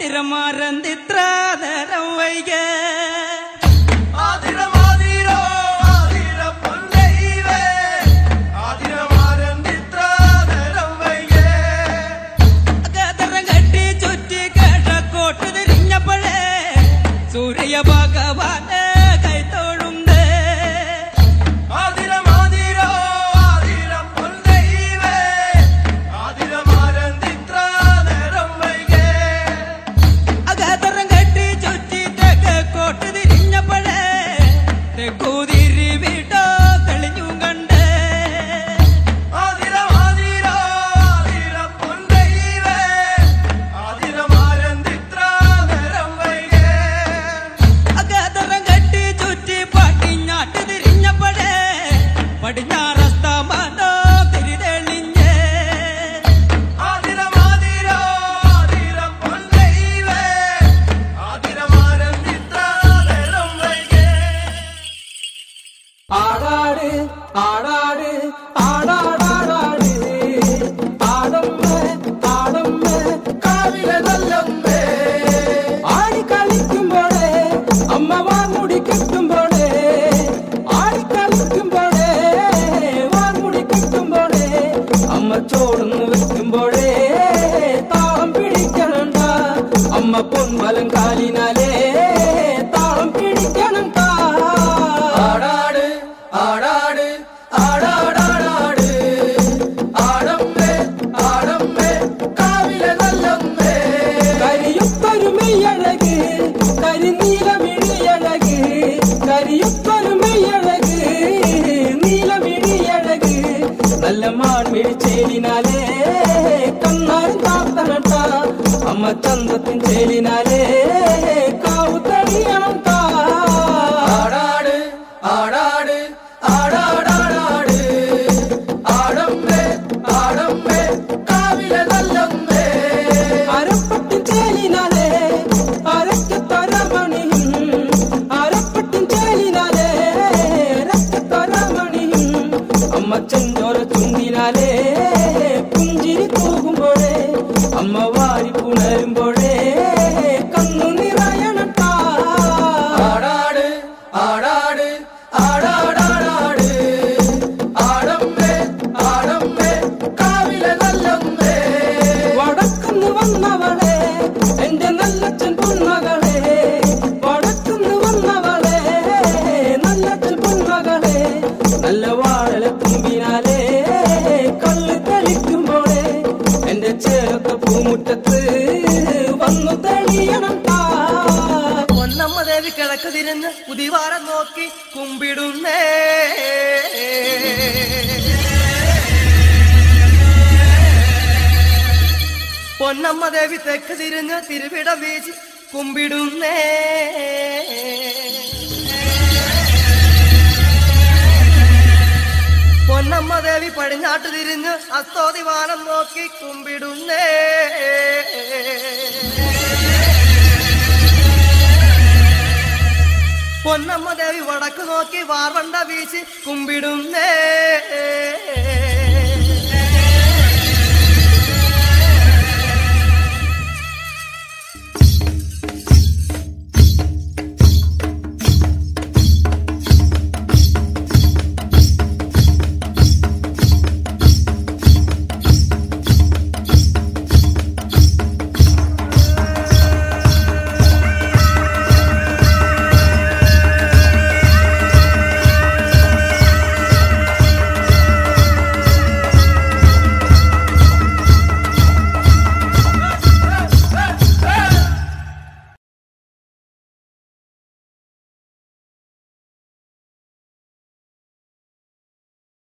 ആതിരമാരന്തിത്ര നേരം വൈക സൂര്യ ഭഗവാനെ കൈത്തോഴുണ്ട് അകതരം കെട്ടി ചുറ്റി തെക്ക് കോട്ട് തിരിഞ്ഞപ്പോഴേ തെക്കുതിരി വീട്ടോ തെളിഞ്ഞു കണ്ട് പടിഞ്ഞാറസ്തമാനോ തിരിതെളിഞ്ഞേ ആടാട് ആടാട് ആടാടാടാട് ആടമ്മേ ആടമ്മേ കാവിലെ നല്ലമ്മേ ആടി കളിക്കുമ്പോഴേ അമ്മ വാർമുടി കെട്ടുമ്പോഴേ ആടി കളിക്കുമ്പോഴേ വാർമുടി കെട്ടുമ്പോഴേ അമ്മ ചോടുന്നു വെക്കുമ്പോഴേ താളം പിടിക്കണണ്ട അമ്മ പൊൻവലം കാലിനാലേ താളം പിടിക്കണണ്ട ആടാട് ആടാട് ആടാടാടാട് ആടമ്മേ ആടമ്മേ കാവിലെ നല്ലമ്മേ കരിയുത്തൊരുമയഴക് കരിനീലമിഴിയഴക് കരിയുത്തൊരുമയഴക് നീലമിഴിയഴക് നല്ല മാൺമിഴി ചേലിനാലേ കണ്ണാരും താത്തനട്ട അമ്മ ചന്തത്തിൻ ചേലിനാലേ കാവു തെളിയണം ആടാട് ആടാട് ആടാടാടാട് ആടമ്മേ ആടമ്മേ കാവിലെ നല്ലമ്മേ അരപ്പട്ടിൻ ചേലിനാലേ അരക്കത്തരമണിയും അരപ്പട്ടിൻ ചേലിനാലേ രക്കത്തരമണിയും അമ്മ ചെഞ്ചോര ചുണ്ടിനാലേ പുഞ്ചിരി തൂകുമ്പോഴേ അമ്മ വാരി പുണരുമ്പോഴേ കണ്ണു നിറയണട്ട ആടാട് ആടാട് ആടാടാടാട് ആടമ്മേ ആടമ്മേ കാവിലെ നല്ലമ്മേ വടക്കുന്ന് വന്നവളെ എന്റെ നല്ലച്ഛൻ പൊന്മകളെ വടക്കുന്ന് വന്നവളെ നല്ലച്ഛൻ പൊന്മകളെ നല്ല വാഴല തുമ്പിനാലേ കള്ള് തെളിക്കുമ്പോഴേ എന്റെ ചേർത്ത പൂമുറ്റത്ത് വന്നു തെളിയണം പൊന്നമ്മ ദേവി കിഴക്ക് തിരിഞ്ഞ് ഉദിവാരം നോക്കി കുമ്പിടുന്നേ പൊന്നമ്മ ദേവി തെക്ക് തിരിഞ്ഞ് തിരുവിട വീശി കുമ്പിടുന്നേ പൊന്നമ്മ ദേവി പടിഞ്ഞാട്ട് തിരിഞ്ഞ് അസ്തോതിവാനം നോക്കി കുമ്പിടുന്നേ പൊന്നമ്മ ദേവി വടക്ക് നോക്കി വാർവണ്ട വീശി കുമ്പിടുന്നേ